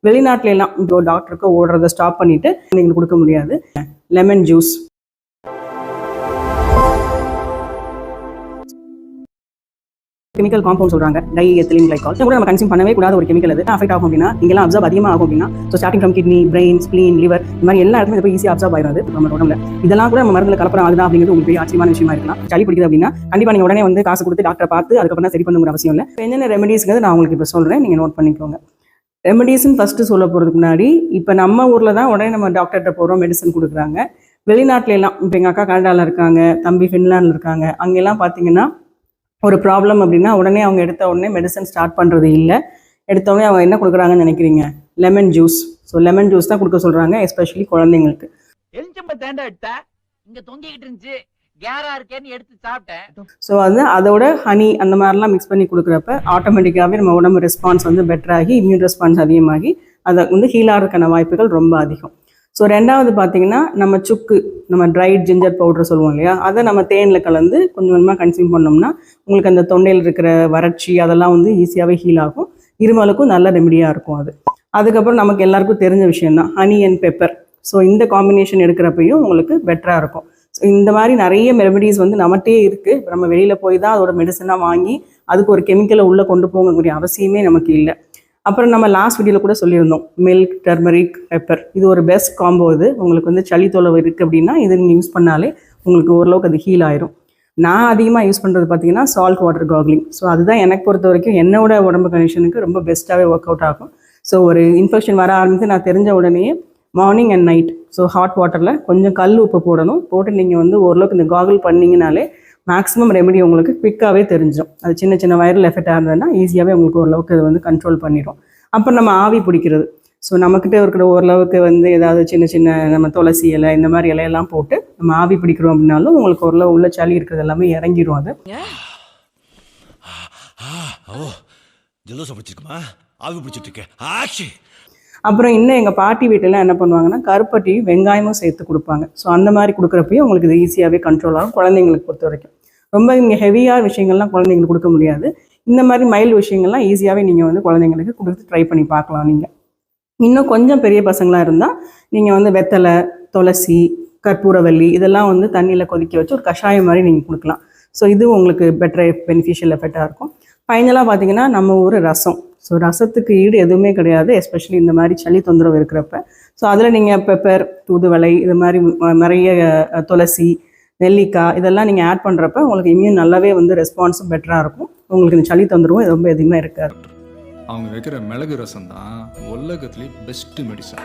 வெளிநாட்டுல எல்லாம் இப்போ டாக்டருக்கு ஓடுறத ஸ்டாப் பண்ணிட்டு நீங்கள் கொடுக்க முடியாது. லெமன் ஜூஸ், கெமிக்கல் காம்பவுண்ட் சொல்றாங்க, டை எத்திலீன் கிளைகால் கூட நம்ம கன்சியூம் பண்ணவே கூடாத ஒரு கெமிக்கல். அது அஃபெக்ட் ஆகும் அப்படின்னா இங்கெல்லாம் அப்சர்வ் அதிகமாக ஆகும் அப்படின்னா starting from kidney, brain, spleen, liver, இந்த மாதிரி எல்லா இடத்துலையும் போய் ஈஸியாக அப்சர்வ் ஆயிடும். அது நம்ம உடம்புல இதெல்லாம் கூட நம்ம மருந்துல கலப்படம் ஆகுதா அப்படிங்கிறது உங்களுக்கு ஆச்சரியமான விஷயமா இருக்கலாம். சளி பிடிக்குது அப்படின்னா கண்டிப்பா நீங்க உடனே வந்து காசு கொடுத்து டாக்டரை பார்த்து அதுக்கப்புறம் தான் சரி பண்ணுங்கிற அவசியம் இல்லை. என்னென்ன ரெமெடிஸ்ங்கிறது நான் உங்களுக்கு இப்போ சொல்றேன், நீங்க நோட் பண்ணிக்கோங்க. ரெமெடிஸ்ன்னு ஃபர்ஸ்ட் சொல்ல போறதுக்கு முன்னாடி இப்போ நம்ம ஊர்ல தான் உடனே நம்ம டாக்டர்கிட்ட போறோம், மெடிசன் கொடுக்குறாங்க. வெளிநாட்டுல எல்லாம் இப்போ எங்க அக்கா கனடால இருக்காங்க, தம்பி ஃபின்லாண்டில் இருக்காங்க, அங்கெல்லாம் பார்த்தீங்கன்னா ஒரு ப்ராப்ளம் அப்படின்னா உடனே அவங்க எடுத்த உடனே மெடிசன் ஸ்டார்ட் பண்ணுறது இல்லை. எடுத்த உடனே அவங்க என்ன கொடுக்குறாங்கன்னு நினைக்கிறீங்க? Lemon juice. So lemon juice தான் கொடுக்க சொல்கிறாங்க, எஸ்பெஷலி குழந்தைங்களுக்கு. ஸோ வந்து அதோட ஹனி அந்த மாதிரிலாம் மிக்ஸ் பண்ணி கொடுக்குறப்ப ஆட்டோமேட்டிக்காகவே நம்ம உடம்பு ரெஸ்பான்ஸ் வந்து பெட்டராகி இம்யூன் ரெஸ்பான்ஸ் அதிகமாகி அதை வந்து ஹீல் ஆகிறதுக்கான வாய்ப்புகள் ரொம்ப அதிகம். ஸோ ரெண்டாவது பார்த்தீங்கன்னா நம்ம சுக்கு, நம்ம ட்ரைட் ஜிஞ்சர் பவுடர் சொல்லுவோம் இல்லையா, அதை நம்ம தேனில் கலந்து கொஞ்சம் கொஞ்சமாக கன்சியூம் பண்ணோம்னா உங்களுக்கு அந்த தொண்டையில் இருக்கிற வறட்சி அதெல்லாம் வந்து ஈஸியாகவே ஹீல் ஆகும். இருமலுக்கும் நல்ல ரெமெடியாக இருக்கும் அது. அதுக்கப்புறம் நமக்கு எல்லாருக்கும் தெரிஞ்ச விஷயம் தான் ஹனி அண்ட் பெப்பர். ஸோ இந்த காம்பினேஷன் எடுக்கிறப்பையும் உங்களுக்கு பெட்டராக இருக்கும். ஸோ இந்த மாதிரி நிறைய ரெமெடிஸ் வந்து நம்மகிட்டே இருக்குது. நம்ம வெளியில் போய் தான் அதோட மெடிசனாக வாங்கி அதுக்கு ஒரு கெமிக்கலை உள்ளே கொண்டு போகக்கூடிய அவசியமே நமக்கு இல்லை. அப்புறம் நம்ம லாஸ்ட் வீடியோவில் கூட சொல்லியிருந்தோம், மில்க், டர்மரிக், பெப்பர், இது ஒரு பெஸ்ட் காம்போ. இது உங்களுக்கு வந்து சளி தொலை இருக்குது அப்படின்னா இது நீங்கள் யூஸ் பண்ணாலே உங்களுக்கு ஓரளவுக்கு அது ஹீல் ஆயிரும். நான் அதிகமாக யூஸ் பண்ணுறது பார்த்தீங்கன்னா சால்ட் வாட்டர் கார்க்லிங். ஸோ அதுதான் எனக்கு பொறுத்த வரைக்கும் என்னோட உடம்பு கண்டிஷனுக்கு ரொம்ப பெஸ்ட்டாகவே ஒர்க் அவுட் ஆகும். ஸோ ஒரு இன்ஃபெக்ஷன் வர ஆரம்பித்து நான் தெரிஞ்ச உடனே morning and night so hot வாட்டரில் கொஞ்சம் கல் உப்பு போடணும். போட்டு நீங்கள் வந்து ஓரளவுக்கு இந்த காகிள் பண்ணிங்கனாலே மேக்ஸிமம் ரெமெடி உங்களுக்கு குவிக்காகவே தெரிஞ்சிடும். அது சின்ன சின்ன வைரல் எஃபெக்டாக இருந்ததுன்னா ஈஸியாகவே உங்களுக்கு ஓரளவுக்கு அது வந்து கண்ட்ரோல் பண்ணிடும். அப்புறம் நம்ம ஆவி பிடிக்கிறது. ஸோ நம்மக்கிட்ட இருக்கிற ஓரளவுக்கு வந்து ஏதாவது சின்ன சின்ன நம்ம துளசி இலை இந்த மாதிரி இலையெல்லாம் போட்டு நம்ம ஆவி பிடிக்கிறோம் அப்படின்னாலும் உங்களுக்கு ஓரளவு உள்ள சளி இருக்கிறது எல்லாமே இறங்கிடும். அது அப்புறம் இன்னும் எங்கள் பாட்டி வீட்டிலாம் என்ன பண்ணுவாங்கன்னா கருப்பட்டி வெங்காயமும் சேர்த்து கொடுப்பாங்க. ஸோ அந்த மாதிரி கொடுக்குறப்பையும் உங்களுக்கு இது ஈஸியாகவே கண்ட்ரோல் ஆகும் குழந்தைங்களுக்கு பொறுத்த வரைக்கும். ரொம்ப இங்கே ஹெவியாக விஷயங்கள்லாம் குழந்தைங்களுக்கு கொடுக்க முடியாது. இந்த மாதிரி மைல்டு விஷயங்கள்லாம் ஈஸியாகவே நீங்கள் வந்து குழந்தைங்களுக்கு கொடுத்து ட்ரை பண்ணி பார்க்கலாம். நீங்கள் இன்னும் கொஞ்சம் பெரிய பசங்களாக இருந்தால் நீங்கள் வந்து வெத்தலை, துளசி, கற்பூரவல்லி இதெல்லாம் வந்து தண்ணியில் கொதிக்க வச்சு ஒரு கஷாயம் மாதிரி நீங்கள் கொடுக்கலாம். ஸோ இது உங்களுக்கு பெட்டர் பெனிஃபிஷியல் எஃபெக்டாக இருக்கும். ஃபைனலாக பார்த்தீங்கன்னா நம்ம ஊர் ரசம். ஸோ ரசத்துக்கு ஈடு எதுவுமே கிடையாது, எஸ்பெஷலி இந்த மாதிரி சளி தொந்தரவு இருக்கிறப்ப. ஸோ அதில் நீங்கள் பெப்பர், தூதுவளை, இது மாதிரி நிறைய துளசி, நெல்லிக்காய் இதெல்லாம் நீங்கள் ஆட் பண்ணுறப்ப உங்களுக்கு இம்யூன் நல்லாவே வந்து ரெஸ்பான்ஸும் பெட்டராக இருக்கும். உங்களுக்கு இந்த சளி தொந்தரவும் ரொம்ப எதுவுமே இருக்காது. அவங்க வைக்கிற மிளகு ரசம் தான் உலகத்துலேயே பெஸ்ட் மெடிசன்.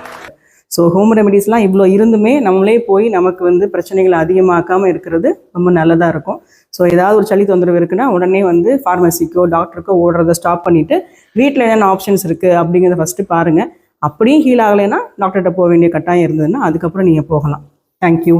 ஸோ ஹோம் ரெமெடிஸ்லாம் இவ்வளோ இருந்துமே நம்மளே போய் நமக்கு வந்து பிரச்சனைகளை அதிகமாக்காமல் இருக்கிறது ரொம்ப நல்லதாக இருக்கும். ஸோ ஏதாவது ஒரு சளி தொந்தரவு இருக்குன்னா உடனே வந்து ஃபார்மசிக்கோ டாக்டருக்கோ ஓடுறத ஸ்டாப் பண்ணிவிட்டு வீட்டில் என்னென்ன ஆப்ஷன்ஸ் இருக்குது அப்படிங்கிறத ஃபஸ்ட்டு பாருங்கள். அப்படியும் ஹீல் ஆகலைன்னா டாக்டர்கிட்ட போக வேண்டிய கட்டாயம் இருந்ததுன்னா அதுக்கப்புறம் நீங்கள் போகலாம். தேங்க்யூ.